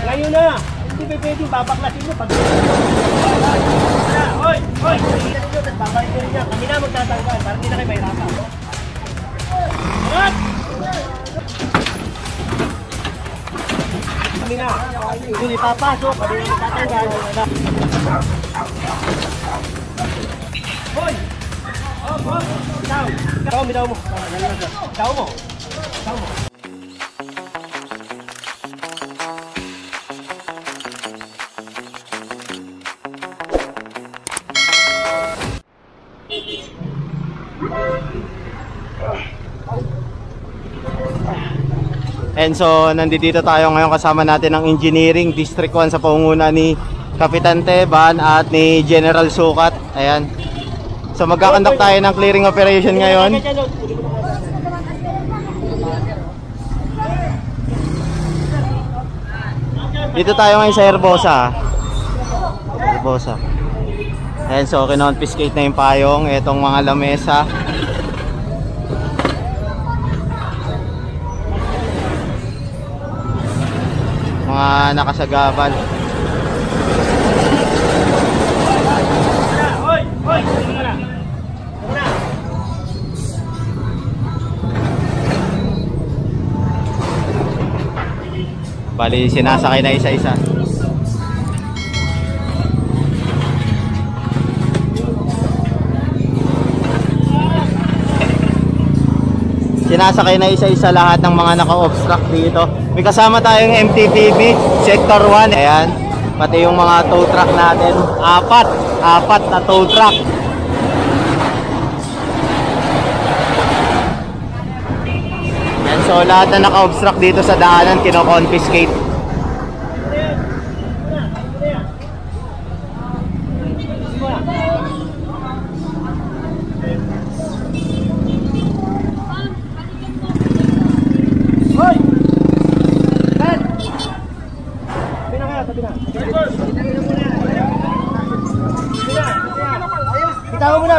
Ngayon na! Hindi pa pwede babaklasin mo pag... Hoy! Hoy! Nakikita ninyo, tapos babalik nyo rin niya. Kami na magtatanggal, para hindi na kayo mahirapan. What? Kami na. Hindi papasok, kami na magtatanggal. Hoy! Ikaw! Bitaw mo. Bitaw mo. And so, nandito tayo ngayon kasama natin ang Engineering District 1 sa pangunguna ni Kapitan Teban at ni General Sukat. Ayan. So, magkakandak tayo ng clearing operation ngayon. Dito tayo ngayon sa Herbosa. Ayan, so kinonfiscate na yung payong. Itong mga lamesa. Mga nakasagabal. Bali, sinasakay na isa-isa. Sinasakay na isa-isa lahat ng mga naka-obstruct dito. May kasama tayong MTPB Sector 1. Ayan. Pati yung mga tow truck natin. Apat na tow truck. Ayan, so lahat na naka-obstruct dito sa daanan kino-confiscate.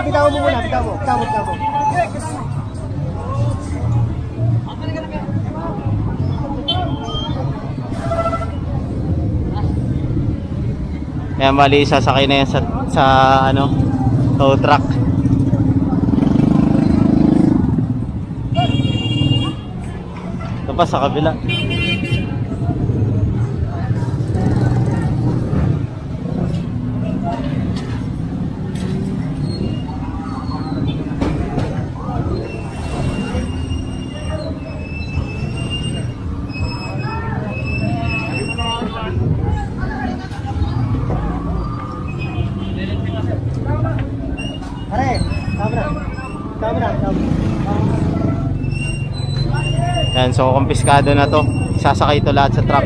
Bitaw mo muna. Ayan, bali sasakay na yan sa ano, tow truck. Ito pa sa kabila. Yan, so kumpiskado na to. Sasakay ito lahat sa truck.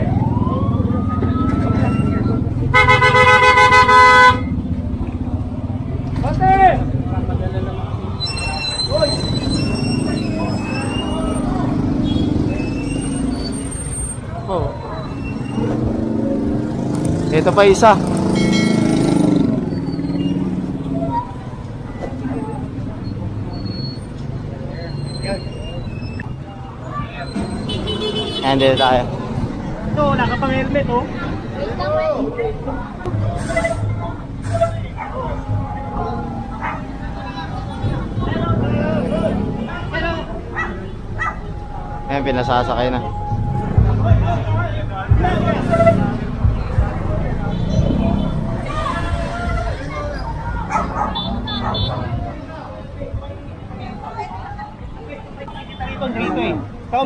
Oh. Ito pa isa. And dito tayo. Ito, wala ka pang helmet, oh. Ayan, pinasasakay na.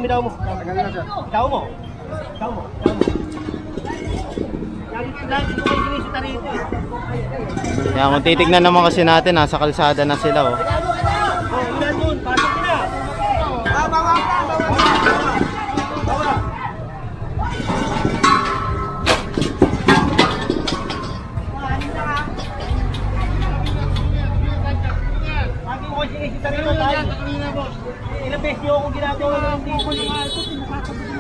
Bitaw mo. Yan, kung titignan naman kasi natin, nasa kalsada na sila, oh. Ilang beses niyo akong ginagawa ng dito.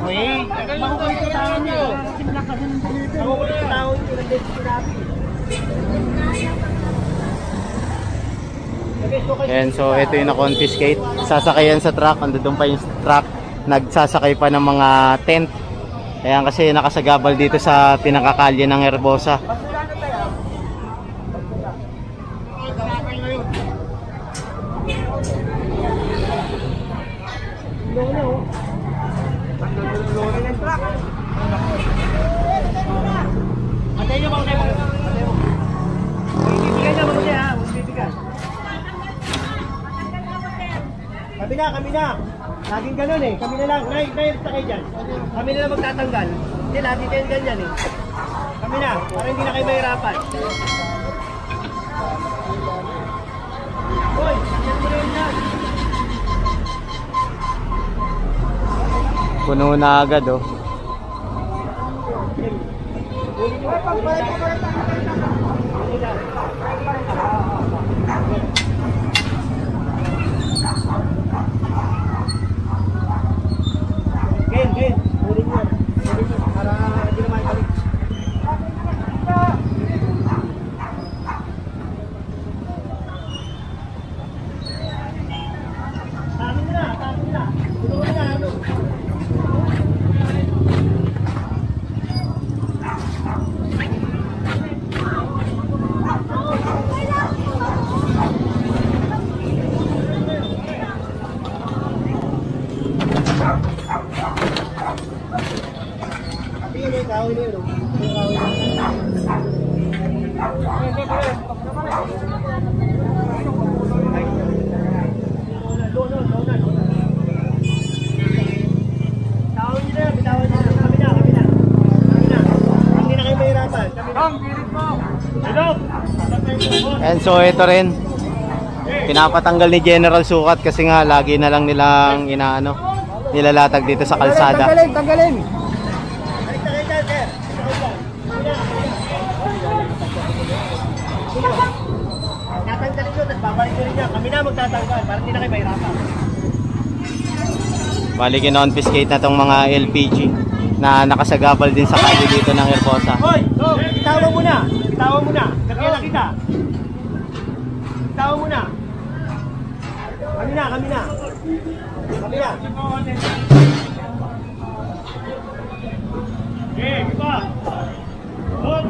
Uy, makukulit yung tao niyo. Makukulit yung tao niyo. Ilang beses sinabi. Ayan, so ito yung na-confiscate. Sasakayan sa truck. Andun pa yung truck. Nagsasakay pa ng mga tent. Ayan kasi nakasagabal dito sa pinakakalye ng Herbosa. Matay nyo ba? Matay mo. Bibigyan niya mabuti ha. Bibigyan. Kami na. Laging ganun eh. Kami na lang. Nay, kayo dyan. Kami na lang magtatanggal. Hindi, lagi kayo ganyan eh. Kami na. Para hindi na kayo mahirapan. Hoy, yan mo rin yan. Puno na agad oh. Gen. Ulit mo. Para hindi naman balik. Tamin na. Tulungan na. And so ito rin pinapatanggal ni General Sukat kasi nga lagi na lang nilang nilalatag dito sa kalsada. Tanggalin. Tatanggalin yun at babalik nyo rin niya. Kami na magtatanggal para hindi na kayo mahirapan. Bali kino-confiscate na tong mga LPG na nakasagabal din sa kalye dito ng Herbosa. Hoy! Bitawan mo na! Kaya na kita! Bitawan mo na! Kami na! Okay, kita! Hop!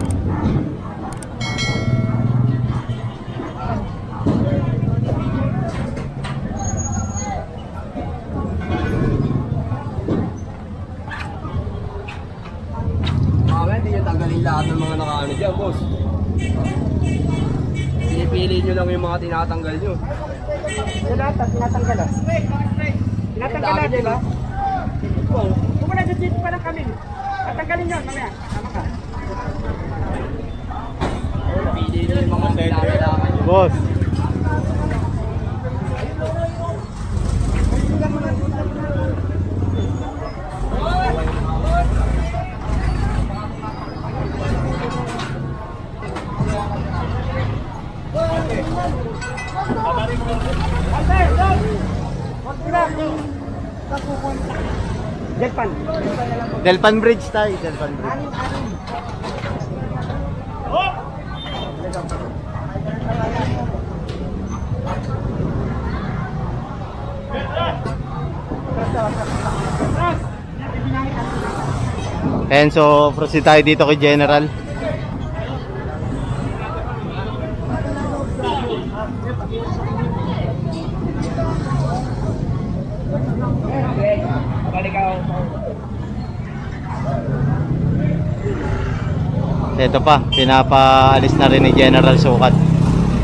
Hindi nyo tanggalin lahat ng mga nakaano dyan, boss. Pinipili nyo lang yung mga tinatanggal nyo. Yung lahat, tinatanggal ah. Tinatanggal natin, di ba? Kung mo nag-dito pa lang kami. Tatanggalin yun, mamaya. Tama ka. Pinipili nyo yung mga tinatanggal nyo. Boss. Delpan Bridge tayo, Delpan Bridge. And so, proceed tayo dito kay General. Ito pa, pinapaalis na rin ni General Sukat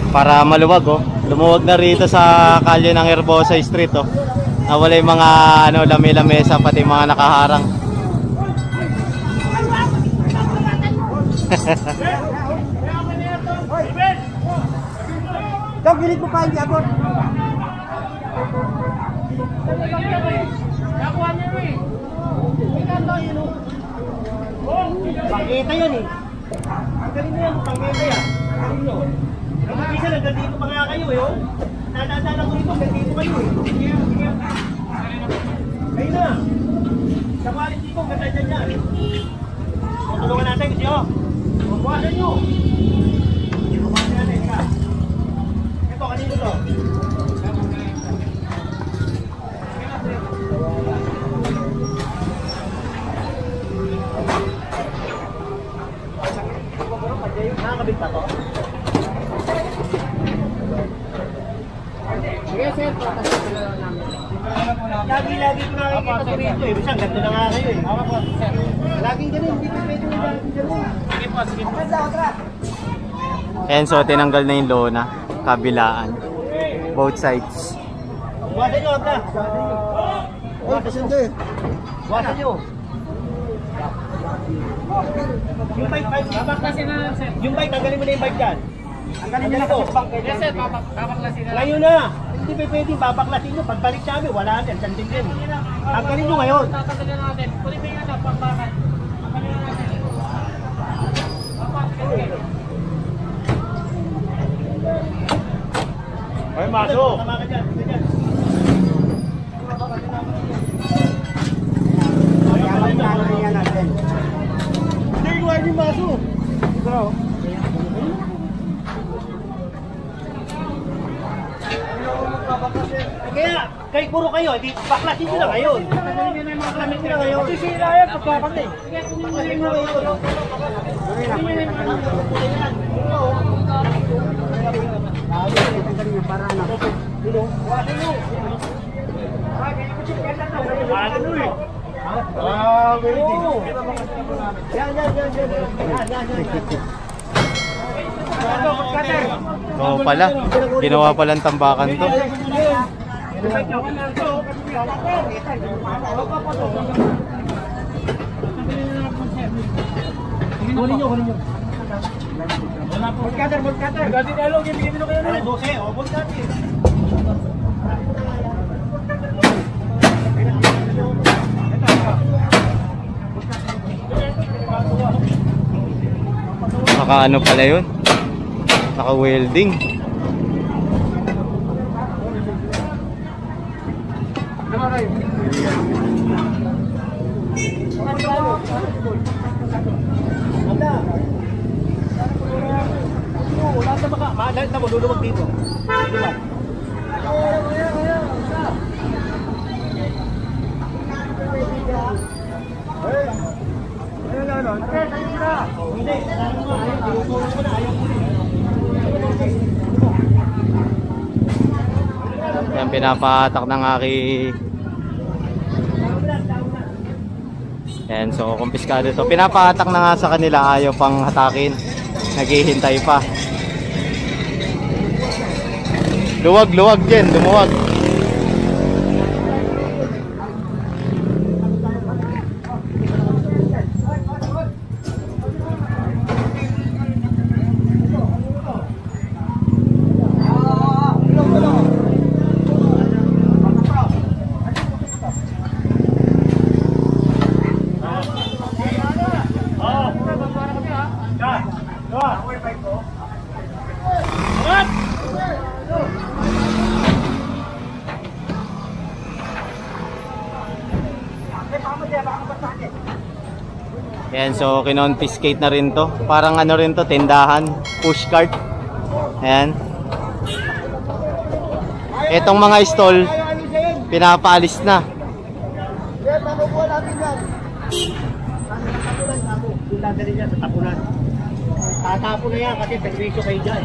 para maluwag oh. Lumuwag na rito sa kalye ng Herbosa Street oh. Nawala yung mga lami-lamesa pati mga nakaharang. Dog, gilit mo pa hindi abot. Pangita yun eh. Ang galing na yan, pangita yan. Galing nyo. Isa lang, dito pa nga kayo eh. Nadadala ko ito, dito kayo eh. Kayo na. Sa quality ko, ganda dyan yan. Tulungan natin kasi oh. Magbuwasan nyo. Magbuwasan natin ka. Ito, kanino to? Nakakabit pa to? Sige, sir. Patasin ko lang namin. Lagi ko nakikita ko rito eh. Bisang, ganito na nga kayo eh. Laging ganun, hindi ko pwede yung laging ganun. Sige po, sige po. Ayan, so tinanggal na yung lona. Kabilaan. Both sides. Buwasan nyo, Abda. Buwasan nyo. Buwasan nyo. Yung bike, yung bike, tanggalin mo na yung bike dyan. Tanggalin nyo na ito. Yes, sir. Papaklasin na lang. Ngayon na. Hindi pa pwede, babaklasin nyo. Pagbalik namin, wala natin. Sanding din. Tanggalin nyo ngayon. Tatanggalin natin. Pulipin na sa pagbakan. Tanggalin na natin. Ay, maso. Tama ka dyan. Dyan. Hindi ko ay yung maso. Kaya, kahit puro kayo, di baklasin nyo na ngayon. Baklasin nyo na ngayon. Sisira yan, pagkakali. Baklasin nyo ngayon. Oo pala. Ginawa palang tambakan to. Kunin nyo. Volcater. Gati na lang, bigyan nyo kayo na. 12, o, Volcater. Naka ano pala yun? Naka welding. Lahat na mo, luluwag dito. Di ba? Yan, pinapatak ng aking... Yan, so kumpiskado to. Pinapatak na nga sa kanila, ayaw pang hatakin. Naghihintay pa. Luwag din, lumuwag. Ayan, so kinonfiscate na rin to. Parang ano rin to, tindahan, push cart. Ayan. Etong mga stall, pinapaalis na. Dadali niya sa tapunan. Tatapon na yan kasi servisyo kayo dyan.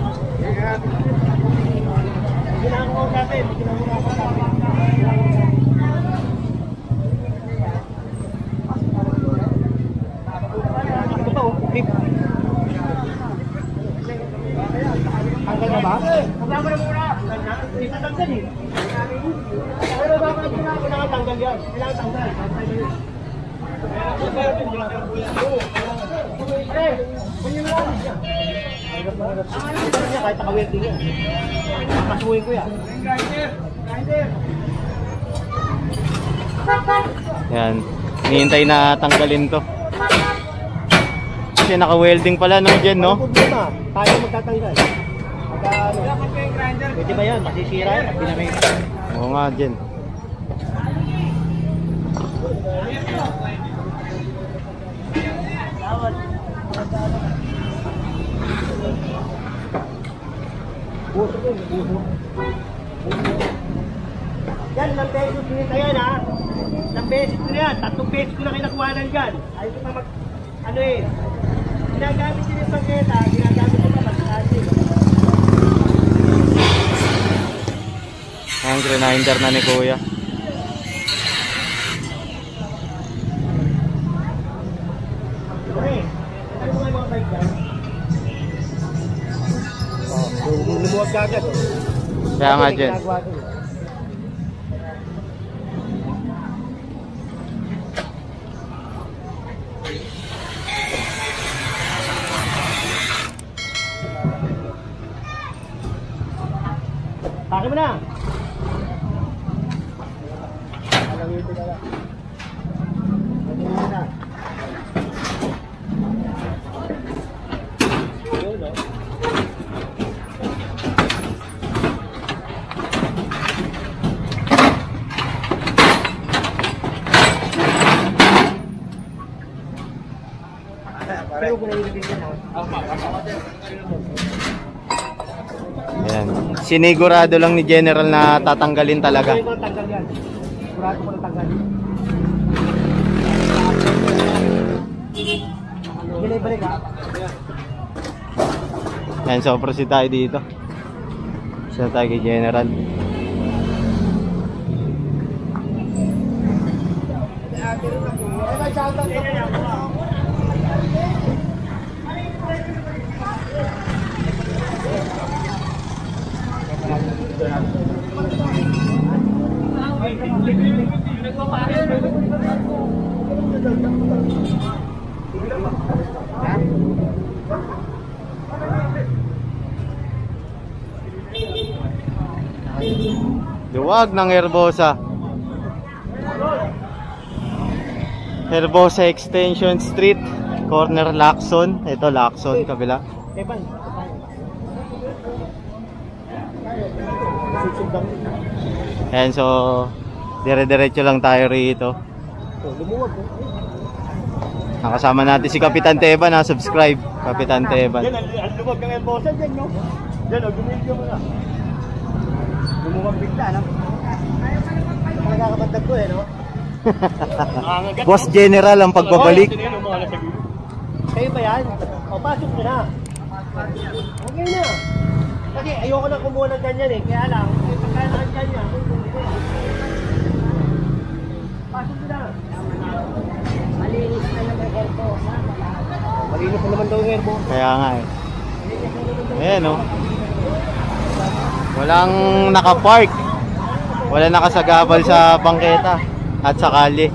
Ginagawa natin. Ito pa oh, clip. Tanggal na ba? Tanggal na muna. Ito tanggal eh. Pero bakit kailangan tanggal yan? Kailangan tanggal. Kahit naka-welding yan. Pasuhin ko yan. Ayan, hinihintay na tanggalin to. Kasi naka-welding pala no, Jen, no? Problema, tayo magtatanggal. Pwede ba yan? Masisira yan. Oo nga, Jen. Yan, ilang pesos pinita yan ha. Ilang pesos ko na yan. 3 pesos ko na kinakuhanan dyan. Ayaw ko pa mag... Ano eh. Ginagamit din yung pagketa. Ginagamit din grinder na ni Kuya. Okay. Ano mga bike dyan? Lumuwag ka agad. Kaya nga dyan. Pake mo na. Alangitin ka lang. Pake mo na. Yun, no? Pero kung nailigin ka na. Ayan. Sinigurado lang ni General na tatanggalin talaga. Ito tanggal yan. Sigurado ko na tanggal. Balik ha. Ayan, so proceed tayo dito. Sa tayo kay General. Duwag ng Herbosa. Herbosa Extension Street, corner Lacson. Ito Lacson, kabila. Evan. Ayan, so dire-diretso lang tayo rito. Lumuwag ko. Nakasama natin si Kapitan Teban, ha, subscribe Kapitan Teban. Yan, ang lumag ng Herbosa dyan, no? Yan, gumilyo mo na. Lumuwag bigla, no? Nagkakabandag ko, no? Boss General ang pagbabalik. Kayo ba yan? O, pasok mo na. Okay na. Kasi ayoko na kumuha ng ganyan eh. Kaya lang, pagkaya na ang ganyan. Pasok mo na. Malinis na naman yung herbo. Malinis na naman daw yung herbo. Kaya nga eh. Ayan, oh. Walang nakapark. Wala nakasagabal sa bangketa at sa kalye.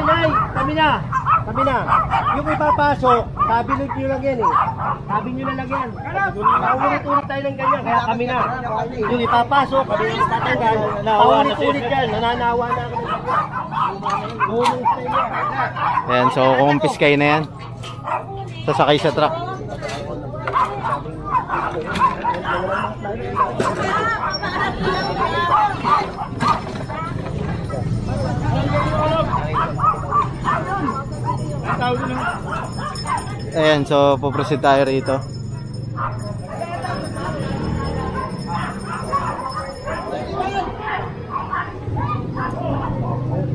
Nay, kami na. Kami na. Yung ipapasok, sabi nyo lang yan eh. Sabi nyo na lang yan. Paulit-ulit tayo ng ganyan, kaya kami na. Yung ipapasok, kami na tatanggal. Paulit-ulit yan, nananawa na kami. Ayan, so kumpis kayo na yan. Sasakay sa truck. Ayan, so puproceed tayo rito.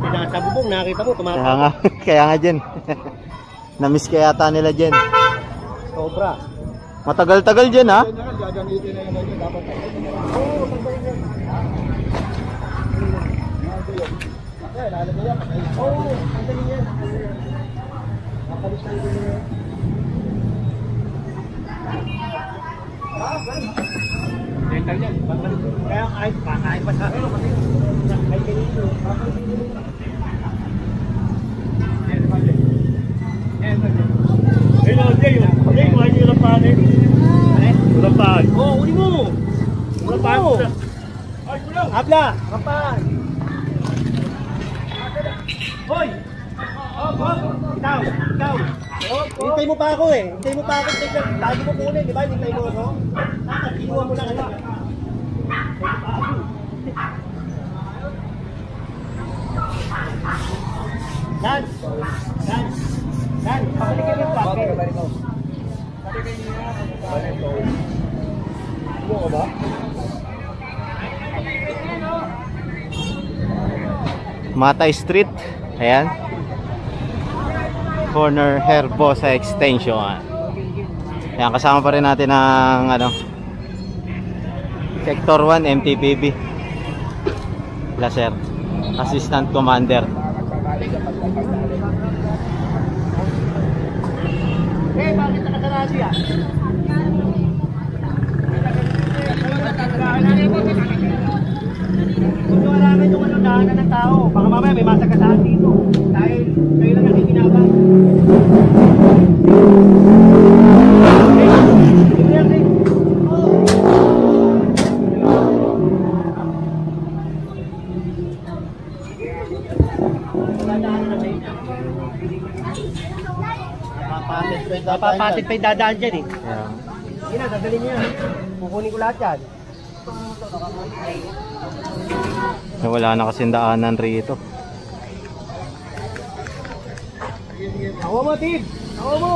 Nasa bubong, nakita mo, tumatawag. Kaya nga, kaya nga dyan. Namiss kaya yata nila dyan. Sobra. Matagal-tagal dyan, ha? Gagamitin na naman yun, dapat. Oo, ang dali yan. Nakalis tayo din yan. Dental yan. Kaya kahit pakain pa sa akin. Kahit ganito. Hey, no, Jay, kuha niyo yung lampahan eh. Lampahan. Oo, uli mo. Lampahan mo. Habla, lampahan. Hoy! Ikaw! Hintay mo pa ako eh. Hintay mo pa ako. Lagi mo kunin, di ba? Hintay mo ako. Kinuha mo lang ano. Dan! Pabalikin yung packet. Buo ka ba? Matay Street. Ayan. Corner Herbosa Extension. Ayan, kasama pa rin natin ang ano, Sector 1 MTPB. Sir, Assistant Commander. Bakit nakasalasi yan? Gusto ka namin yung daanan ng tao. Baka mamaya may masagasahan dito. Dahil kayo lang nakikinabang. Papatid pa yung dadaan dyan eh. Yeah. Sige na, dadalhin niya. Kukunin ko lahat yan. Wala na kasing daanan rito. Tawa mo, Tim! Tawa mo!